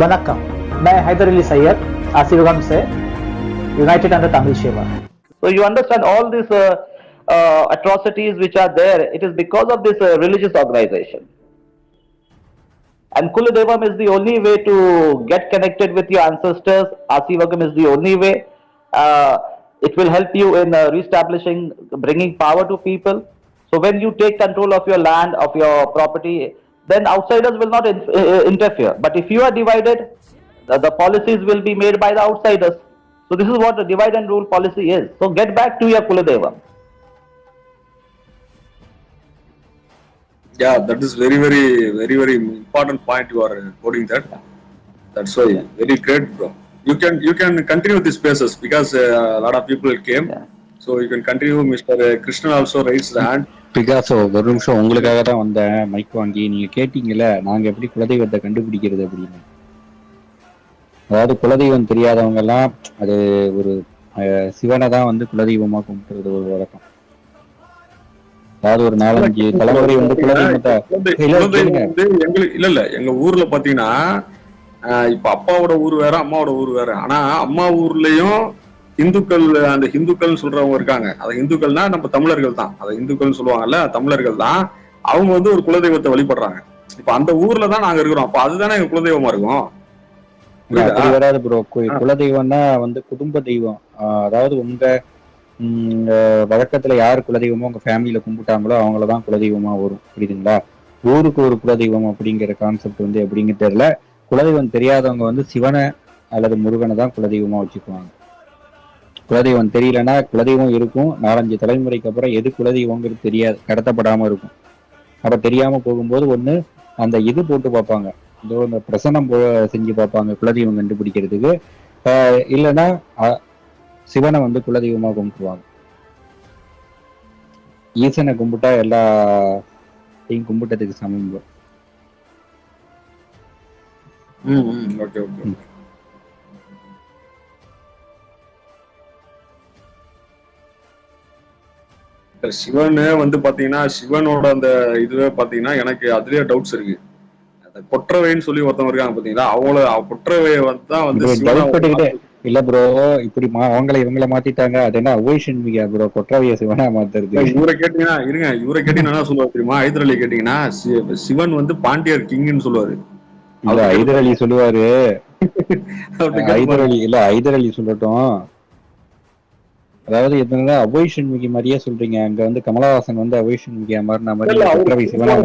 वनक्कम, मैं हैदर अली सैयद आशीर्वाद से यूनाइटेड अंडर तमिल सेवा. So you understand all these atrocities which are there, it is because of this religious organization. And Kula-deivam is the only way to get connected with your ancestors. Asivagam is the only way. It will help you in reestablishing, bringing power to people. So when you take control of your land, of your property, then outsiders will not interfere. But if you are divided, the policies will be made by the outsiders. So this is what the divide and rule policy is. So get back to your Kula-deivam. Yeah, that is very important point you are quoting that. That's why very great, bro. You can continue these places because a lot of people came. Yeah. So you can continue. Mr. Krishnan also raised the hand. Picasso ஒரு நிமிஷம் உங்களுக்காக தான் வந்தேன் mic வாங்கி. நீங்க கேட்டீங்கல்ல நாங்க எப்படி குலதெய்வத்தை கண்டுபிடிக்கிறது அப்படின்னு. அதாவது குலதெய்வம் தெரியாதவங்க எல்லாம் அது ஒரு சிவனை தான் வந்து குலதெய்வமா கும்பிடுறது ஒரு வழக்கம். அதாவது ஒரு 4-5 தலைமுறை வந்து குலதெய்வத்தை இல்ல எங்க ஊர்ல பாத்தீங்கன்னா இப்ப அப்பாவோட ஊர் வேற அம்மாவோட ஊர் வேற. ஆனா அம்மா ஊர்லயும் இந்துக்கள், அந்த ஹிந்துக்கள் சொல்றவங்க இருக்காங்க. அது இந்துக்கள்னா நம்ம தமிழர்கள் தான். அதை இந்துக்கள் சொல்லுவாங்கல்ல, தமிழர்கள் தான். அவங்க வந்து ஒரு குலதெய்வத்தை வழிபடுறாங்க. இப்ப அந்த ஊர்ல தான் நாங்க இருக்கிறோம். அப்ப அதுதானே எங்க குலதெய்வமா இருக்கும். வராது ப்ரோ. குலதெய்வம்னா வந்து குடும்ப தெய்வம். அதாவது உங்க வழக்கத்துல யாரு குலதெய்வமோ உங்க ஃபேமிலியில கும்பிட்டாங்களோ அவங்களதான் குலதெய்வமா வரும். புரியுதுங்களா? ஊருக்கு ஒரு குலதெய்வம் அப்படிங்கிற கான்செப்ட் வந்து எப்படிங்க தெரியல. குலதெய்வம் தெரியாதவங்க வந்து சிவனை அல்லது முருகனை தான் குலதெய்வமா வச்சுக்குவாங்க. குலதெய்வம் தெரியலன்னா குலதெய்வம் இருக்கும், 4-5 தலைமுறைக்கு அப்புறம் எது குலதெய்வங்கிறது தெரியாது, கடத்தப்படாம இருக்கும். அப்ப தெரியாம போகும்போது ஒண்ணு அந்த இது போட்டு பார்ப்பாங்க, இதோ இந்த பிரசனம் செஞ்சு பார்ப்பாங்க குலதெய்வம் கண்டுபிடிக்கிறதுக்கு. இல்லைன்னா சிவனை வந்து குலதெய்வமா கும்பிட்டுருவாங்க. ஈசனை கும்பிட்டா எல்லாத்தையும் கும்பிட்டதுக்கு சமம். சிவன் வந்து பாத்தீங்கன்னா சிவனோட அந்த இதுவே பாத்தீங்கன்னா எனக்கு அதுலயே டவுட்ஸ் இருக்கு. அந்த கொற்றவைன்னு சொல்லி ஒருத்தவங்க இருக்காங்க பாத்தீங்களா, அவங்கள கொற்றவை தான் வந்து இல்ல ப்ரோ, இப்படி அவங்கள இவங்கள மாத்திட்டாங்க. அது என்ன அவைஷன்மிகா ப்ரோ, கொற்றவைய சிவனா மாத்துறது? இவரை கேட்டீங்கன்னா இருங்க, இவரை கேட்டீங்கன்னா என்ன சொல்லுவாரு தெரியுமா? ஹைதர் அலி கேட்டீங்கன்னா சிவன் வந்து பாண்டியர் கிங்னு சொல்லுவாரு. ஹைதர் அலி சொல்லுவாரு. ஹைதர் அலி சொல்லட்டும். அதாவது என்னன்னா அவைஷன்மிகி மாதிரியே சொல்றீங்க. அங்க வந்து கமலஹாசன் வந்து அவைஷன்மிகியா மாறின மாதிரி கொற்றவை சிவனா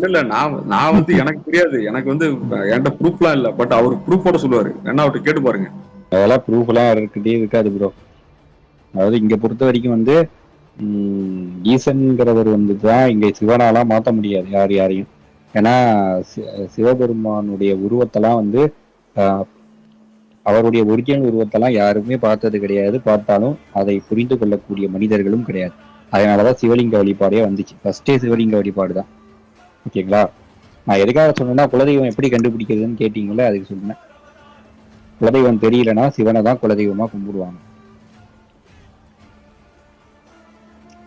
இல்ல நான் வந்து எனக்கு தெரியாது, எனக்கு வந்து என்கிட்ட ப்ரூஃப்லாம் இல்ல. பட் அவர் ப்ரூஃபோட சொல்லுவாரு. என்ன அவர்கிட்ட கேட்டு பாருங்க. அதெல்லாம் ப்ரூஃப் எல்லாம் இருக்காது ப்ரோ. அதாவது இங்க பொறுத்த வரைக்கும் வந்து ஈசன்கிறவர் வந்துதான் இங்க சிவனாலாம் மாற்ற முடியாது யாரையும். ஏன்னா சிவபெருமானுடைய உருவத்தெல்லாம் வந்து அவருடைய ஒரிஜினல் உருவத்தெல்லாம் யாருமே பார்த்தது கிடையாது. பார்த்தாலும் அதை புரிந்து கொள்ளக்கூடிய மனிதர்களும் கிடையாது. அதனாலதான் சிவலிங்க வழிபாடே வந்துச்சு. ஃபர்ஸ்டே சிவலிங்க வழிபாடு தான். ஓகேங்களா? நான் எதுக்காக சொன்னேன்னா குலதெய்வம் எப்படி கண்டுபிடிக்கிறதுன்னு கேட்டீங்களே, அதுக்கு சொன்னேன். குலதெய்வம் தெரியலன்னா சிவனை தான் குலதெய்வமா கும்பிடுவாங்க.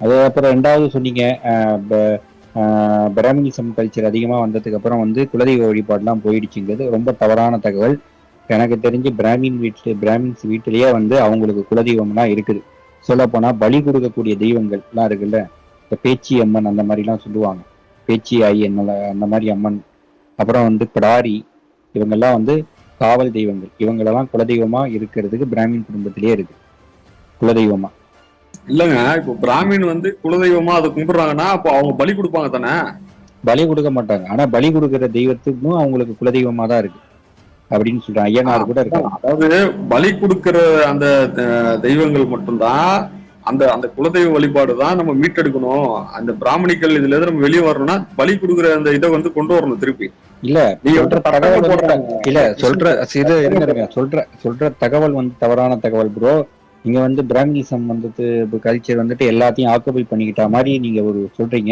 அது அப்புறம் 2வது சொன்னீங்க, பிராமினிசம் கல்ச்சர் அதிகமா வந்ததுக்கு அப்புறம் வந்து குலதெய்வ வழிபாடுலாம் போயிடுச்சுங்கிறது ரொம்ப தவறான தகவல். எனக்கு தெரிஞ்சு பிராமின்ஸ் வீட்டிலேயே வந்து அவங்களுக்கு குலதெய்வம்லாம் இருக்குது. சொல்ல போனா பலி கொடுக்கக்கூடிய தெய்வங்கள் எல்லாம் இருக்குல்ல, இந்த பேச்சி அம்மன் அந்த மாதிரிலாம் சொல்லுவாங்க. பேச்சி ஆயி அந்த மாதிரி அம்மன், அப்புறம் வந்து பிடாரி, இவங்கெல்லாம் வந்து காவல் தெய்வங்கள். இவங்களெல்லாம் குலதெய்வமா இருக்கிறதுக்கு பிராமின் குடும்பத்திலேயே இருக்கு குலதெய்வமா. இல்லங்க, இப்போ பிராமின் வந்து குலதெய்வமா அதை கும்பிடுறாங்கன்னா அப்போ அவங்க பலி கொடுப்பாங்க தானே? பலி கொடுக்க மாட்டாங்க. ஆனா பலி கொடுக்கிற தெய்வத்துக்கும் அவங்களுக்கு குலதெய்வமா தான் இருக்கு அப்படின்னு சொல்றாங்க. ஐயனார் கூட இருக்காங்க. அதாவது பலி கொடுக்கிற அந்த தெய்வங்கள் மட்டும்தான் அந்த அந்த குலதெய்வ வழிபாடு தான் நம்ம மீட்டெடுக்கணும். அந்த பிராமணிகள் இதுல இருந்து நம்ம வெளியே வரணும்னா பலி கொடுக்குற அந்த இதை வந்து கொண்டு வரணும் திருப்பி. இல்ல சொல்ற தகவல் வந்து தவறான தகவல் ப்ரோ. நீங்க வந்து பிராமினிசம் வந்துட்டு கல்ச்சர் வந்துட்டு எல்லாத்தையும் ஆக்குபை பண்ணிக்கிட்ட மாதிரி நீங்க ஒரு சொல்றீங்க.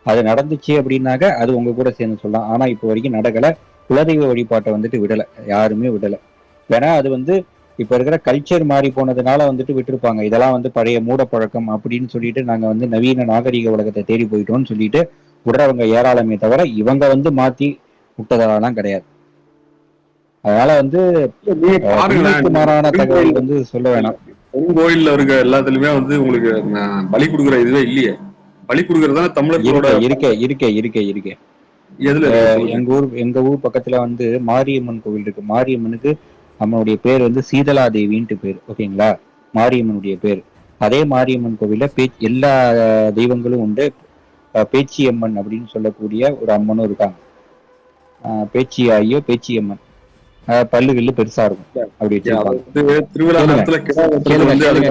அது நடந்துச்சு அப்படின்னாக்க அது உங்க கூட சேர்ந்து சொல்லலாம். ஆனா இப்போ வரைக்கும் நடக்கல. குலதெய்வ வழிபாட்டை வந்துட்டு விடல, யாருமே விடல. வேணா அது வந்து இப்ப இருக்கிற கல்ச்சர் மாறி போனதுனால வந்துட்டு விட்டுருப்பாங்க. இதெல்லாம் வந்து பழைய மூட பழக்கம் அப்படின்னு சொல்லிட்டு நாங்க வந்து நவீன நாகரிக உலகத்தை தேடி போயிட்டோம்னு சொல்லிட்டு விடுறவங்க ஏராளமே தவிர இவங்க வந்து மாத்தி விட்டதெல்லாம் கிடையாது. அதனால வந்து நீங்க பாருங்களேன், உண்மைக்கு மாறான தகவல் வந்து சொல்ல வேணாம். பெருங்கோயில்ல இருக்க எல்லாத்துலயுமே வந்து உங்களுக்கு பலி கொடுக்குற இதுவே இல்லையே. பலி கொடுக்கறது தான் தமிழர்களோட இருக்க எதுல இருக்கு சொல்லுங்க. எங்க ஊர் பக்கத்துல வந்து மாரியம்மன் கோவில் இருக்கு. மாரியம்மனுக்கு நம்மளுடைய பேர் வந்து சீதலா தேவின்ட்டு பேர். ஓகேங்களா, மாரியம்மனுடைய பேர். அதே மாரியம்மன் கோவில்ல எல்லா தெய்வங்களும் உண்டு. பேச்சியம்மன் அப்படின்னு சொல்லக்கூடிய ஒரு அம்மனும் இருக்காங்க. பேச்சியாயோ பேச்சியம்மன், பல்லு கில்லு பெருசா இருக்கும், அப்படி வச்சிருப்பாங்க. திருவிழா நேரத்துல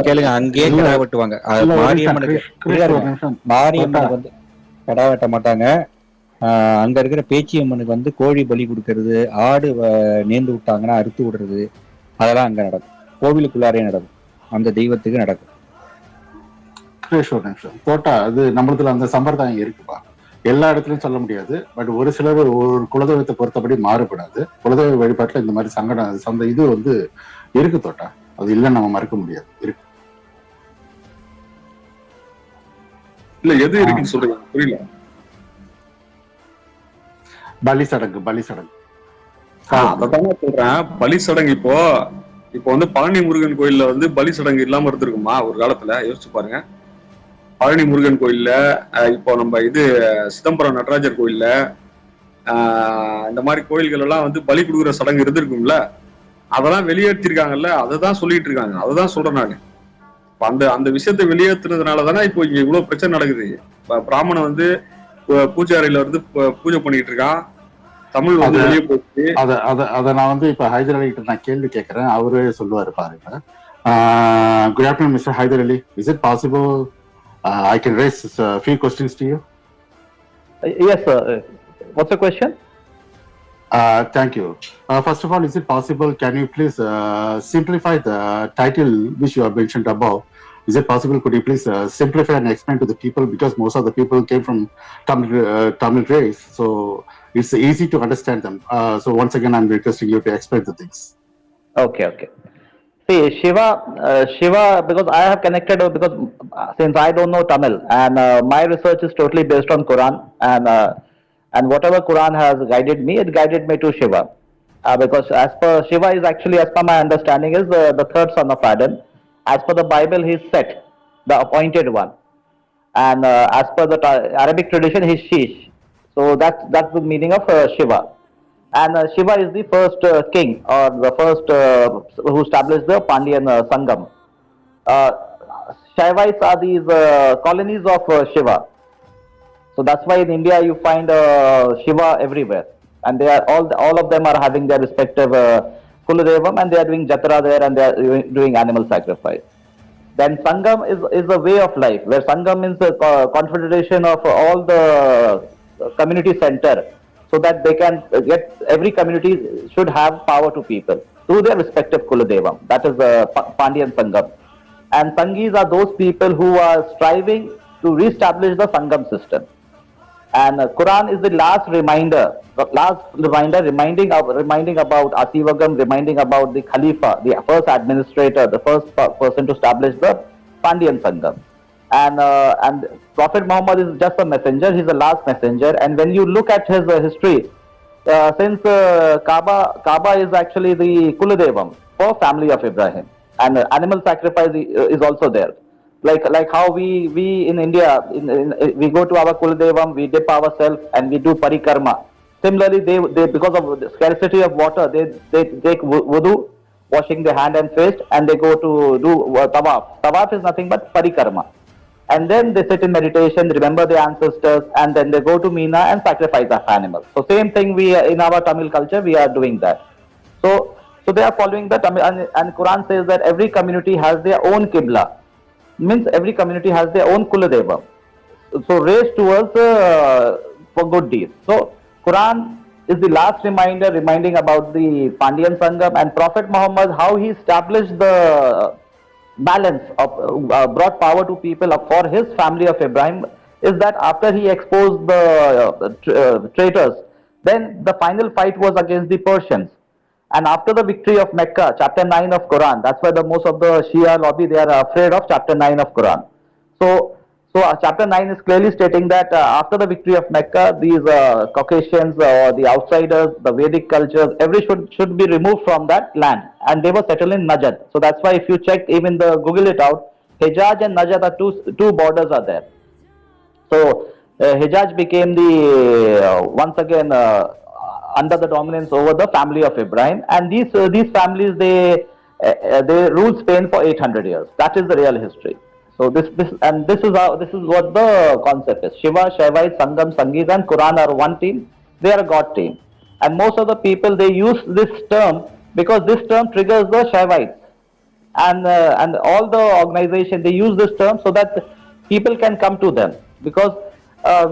கேளுங்க அங்கேயே கிடா வெட்டுவாங்க. மாரியம்மனுக்கு மாரியம்மனுக்கு வந்து கிடா வெட்ட மாட்டாங்க. அங்க இருக்கிற பேச்சியம்மனுக்கு வந்து கோழி பலி கொடுக்கறது, ஆடு நேர்ந்து விட்டாங்கன்னா அறுத்து விடுறது, அதெல்லாம் அங்க நடக்கும். கோவிலுக்குள்ளாரே நடக்கும், அந்த தெய்வத்துக்கு நடக்கும். தோட்டா அது நம்மளதுல அந்த சம்பிரதாயம் இருக்குப்பா. எல்லா இடத்துலயும் சொல்ல முடியாது. பட் ஒரு சிலர் ஒரு குலதெய்வத்தை பொறுத்தபடி மாறுபடாது. குலதெய்வ வழிபாட்டுல இந்த மாதிரி சந்த இது வந்து இருக்கு தோட்டா. அது இல்லைன்னு நம்ம மறுக்க முடியாது, இருக்கு. இல்ல எது இருக்குன்னு சொல்றீங்க, புரியல. பலி சடங்கு அதான் சொல்றேன். பலி சடங்கு இப்போ வந்து பழனி முருகன் கோயில்ல வந்து பலி சடங்கு இல்லாம இருந்திருக்குமா ஒரு காலத்துல? யோசிச்சு பாருங்க. பழனி முருகன் கோயில்ல, இப்போ நம்ம சிதம்பரம் நடராஜர் கோயில்ல, இந்த மாதிரி கோயில்கள் எல்லாம் வந்து பலி கொடுக்குற சடங்கு இருந்திருக்கும்ல. அதெல்லாம் வெளியேற்றிருக்காங்கல்ல, அததான் சொல்லிட்டு இருக்காங்க. அததான் சொல்றேன் நானு. அந்த விஷயத்தை வெளியேற்றுனதுனாலதானே இப்போ இங்க இவ்வளவு பிரச்சனை நடக்குது. பிராமணன் வந்து பூஜை அறையில வந்து பூஜை பண்ணிட்டு இருக்கான், தமிழ் வந்து வெளியே போச்சு. அத நான் வந்து இப்ப ஹைதர் அலி கிட்ட நான் கேள்வி கேட்கிறேன், அவரே சொல்லுவாரு பாருங்க. Good afternoon mister Haider Ali. Is it possible I can raise a few questions to you? Yes, sir. What's the question? Thank you. First of all, is it possible, can you please simplify the title which you have mentioned above? Is it possible, could you please simplify and explain to the people, because most of the people came from Tamil race, so it's easy to understand them. So once again, I'm requesting you to explain the things. Okay. See, Shiva, because I have connected, because since I don't know Tamil, and my research is totally based on Quran, and whatever Quran has guided me, it guided me to Shiva. Because as per Shiva is actually, as per my understanding, is the third son of Adam. As per the Bible, he is Set, the appointed one. And as per the Arabic tradition, he is Shish. So that's the meaning of Shiva. And Shiva is the first king, or the first who established the Pandyan Sangam. Shaivites are these colonies of Shiva. So that's why in India you find Shiva everywhere, and they are all of them are having their respective Kula-deivam, and they are doing jatra there, and they are doing animal sacrifice. Then Sangam is a way of life, where Sangam means a confederation of all the community center, so that they can every community should have power to people through their respective Kula-deivam. That is the Pandyan Sangam. And Sangis are those people who are striving to re-establish the Sangam system. And Quran is the last reminder reminding about Asivagam, reminding about the Khalifa, the first administrator, the first person to establish the Pandyan Sangam. And Prophet Muhammad is just a messenger. He's the last messenger. And when you look at his history, since Kaaba is actually the Kula-deivam for family of Ibrahim, and animal sacrifice is also there. Like how we in India, we go to our Kula-deivam, we dip ourselves and we do parikarma. Similarly, they because of the scarcity of water, they take wudu, washing their hand and face, and they go to do tawaf. Tawaf is nothing but parikarma. And then they sit in meditation, remember their ancestors, and then they go to Mina and sacrifice the animals. So same thing in our Tamil culture, we are doing that. So they are following the Tamil, and Quran says that every community has their own Qibla. Means every community has their own Kula-deivam. So raised towards for good deeds. So Quran is the last reminder, reminding about the Pandyan Sangam, and Prophet Muhammad, how he established the balance of brought power to people for his family of Ibrahim, is that after he exposed the traitors, then the final fight was against the Persians. And after the victory of Mecca, chapter 9 of Quran, that's why most of the Shia lobby, they are afraid of chapter 9 of Quran. So So chapter 9 is clearly stating that after the victory of Mecca, these Caucasians or the outsiders, the Vedic cultures, every should be removed from that land, and they were settled in Najd. So that's why if you check, even the Google it out, Hijaz and Najd are two borders are there. So Hijaz became the once again under the dominance over the family of Ibrahim, and these families they ruled Spain for 800 years. That is the real history. So this is what the concept is. Shiva, Shaivite, Sangam, Sangeet, and Quran are one team. They are a God team, and most of the people they use this term because this term triggers the Shaivites, and all the organization they use this term so that people can come to them because a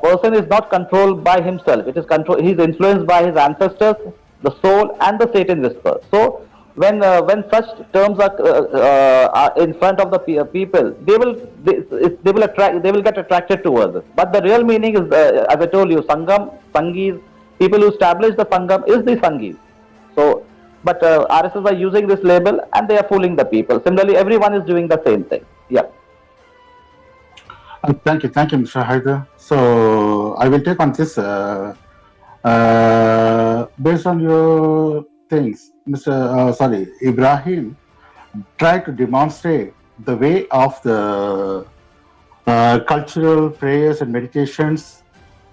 person is not controlled by himself. It is control. He is influenced by his ancestors, the soul, and the Satan whisper. So when such terms are in front of the people, they will get attracted towards it. But the real meaning is, as I told you, Sangam, Sangis. People who establish the Sangam is the Sangis. So, but RSS are using this label and they are fooling the people. Similarly, everyone is doing the same thing. Yeah. Thank you, Mr. Haider. So I will take on this based on your things, Ibrahim tried to demonstrate the way of the cultural prayers and meditations,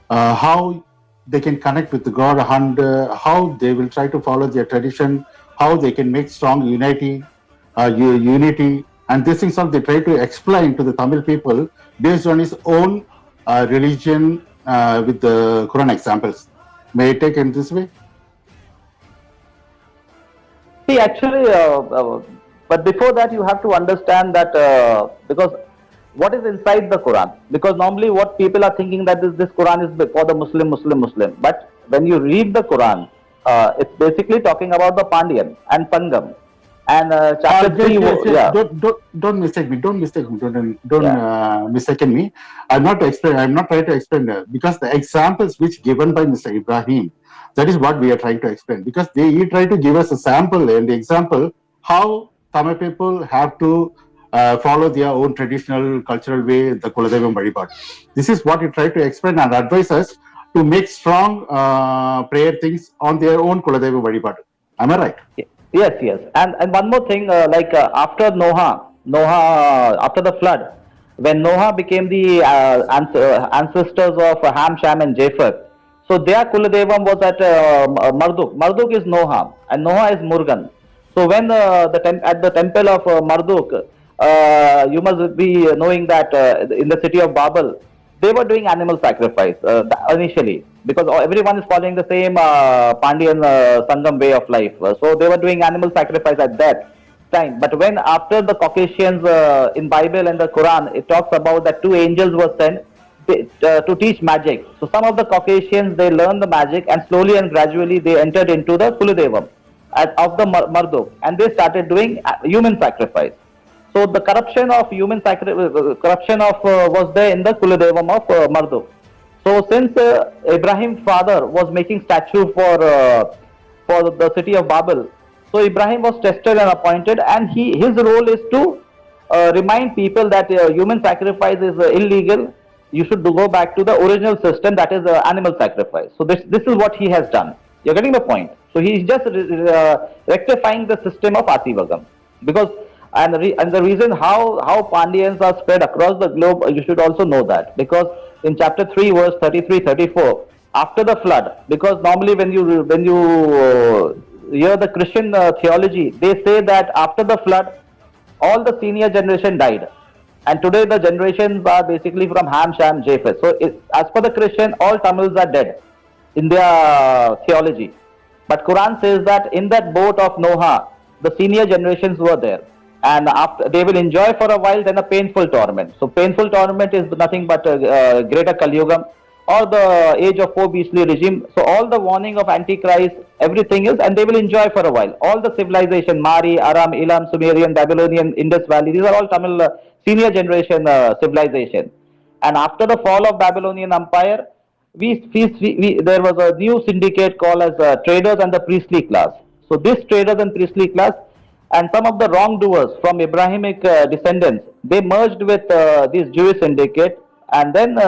how they can connect with God, and how they will try to follow their tradition, how they can make strong unity, and these things all they try to explain to the Tamil people based on his own religion with the Quran examples. May I take it this way? See, actually, but before that, you have to understand that because what is inside the Quran? Because normally, what people are thinking that this Quran is for the Muslim. But when you read the Quran, it's basically talking about the Pandyan and Sangam. And chapter 3, yeah. Don't mistake me. Don't mistake me. Don't mistaken me. I'm not trying to explain because the examples which given by Mr. Ibrahim, that is what we are trying to explain. Because he tried to give us a sample and the example how Tamil people have to follow their own traditional cultural way, the Kula-deivam Vadipaad. This is what he tried to explain and advise us to make strong prayer things on their own Kula-deivam Vadipaad. Am I right? Yeah. Yes. And one more thing, after Noah, after the flood, when Noah became the ancestors of Ham, Shem, and Japheth, so their Kula-deivam was at Marduk. Marduk is Noah, and Noah is Murugan. So when at the temple of Marduk, you must be knowing that in the city of Babel, they were doing animal sacrifice initially because everyone is following the same Pandyan Sangam way of life. So they were doing animal sacrifice at that time. But when after the Caucasians in Bible and the Quran, it talks about that two angels were sent to teach magic. So some of the Caucasians, they learned the magic and slowly and gradually they entered into the Kula-deivam of the Marduk and they started doing human sacrifice. So the corruption of human was there in the Kula-deivam of Marduk. So since Ibrahim's father was making statue for the city of Babel, so Ibrahim was tested and appointed, and his role is to remind people that human sacrifice is illegal. You should go back to the original system, that is animal sacrifice. So this is what he has done. You're getting the point. So he's just rectifying the system of Asivagam because. And the reason how Pandyans are spread across the globe, you should also know that. Because in chapter 3, verse 33-34, after the flood, because normally when you hear the Christian theology, they say that after the flood, all the senior generation died. And today the generations are basically from Ham, Shem, Japheth. So as per the Christian, all Tamils are dead in their theology. But Quran says that in that boat of Noah, the senior generations were there. And after they will enjoy for a while, then a painful torment. So painful torment is nothing but greater Kali-yugam or the age of four beastly regime. So all the warning of Antichrist, everything is, and they will enjoy for a while. All the civilization, Mari, Aram, Elam, Sumerian, Babylonian, Indus Valley, these are all Tamil senior generation civilization. And after the fall of Babylonian Empire, there was a new syndicate called as traders and the priestly class. So this traders and priestly class, and some of the wrongdoers from Abrahamic descendants, they merged with these Jewish syndicate, and then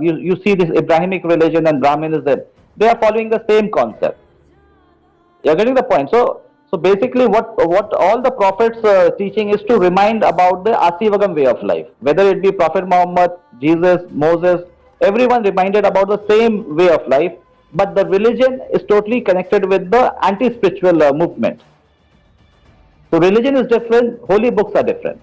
you see this Abrahamic religion and Brahminism. They are following the same concept. You're getting the point. So basically, what all the prophets teaching is to remind about the Asivagam way of life. Whether it be Prophet Muhammad, Jesus, Moses, everyone reminded about the same way of life. But the religion is totally connected with the anti-spiritual movement. So religion is different, holy books are different.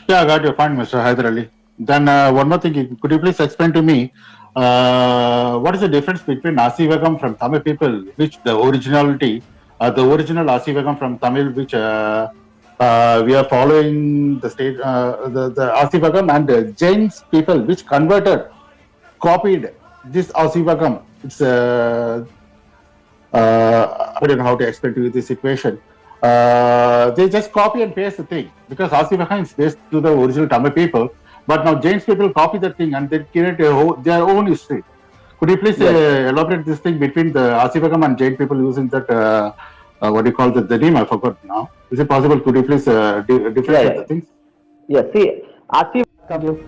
Yeah, I got your point, Mr. Hyder Ali. Then one more thing, could you please explain to me what is the difference between Asivagam from Tamil people, which the originality, the original Asivagam from Tamil, which we are following the state, the Asivagam, and the Jains people, which converted, copied this Asivagam. It's I don't know how to explain to you this situation. They just copy and paste the thing because Asivagam is based to the original Tamil people, but now Jains people copy the thing and they create their own history. Could you please elaborate this thing between the Asivagam and Jain people using that, what do you call the name? I forgot now. Is it possible? Could you please differentiate the things? Yes, see, Asivagam.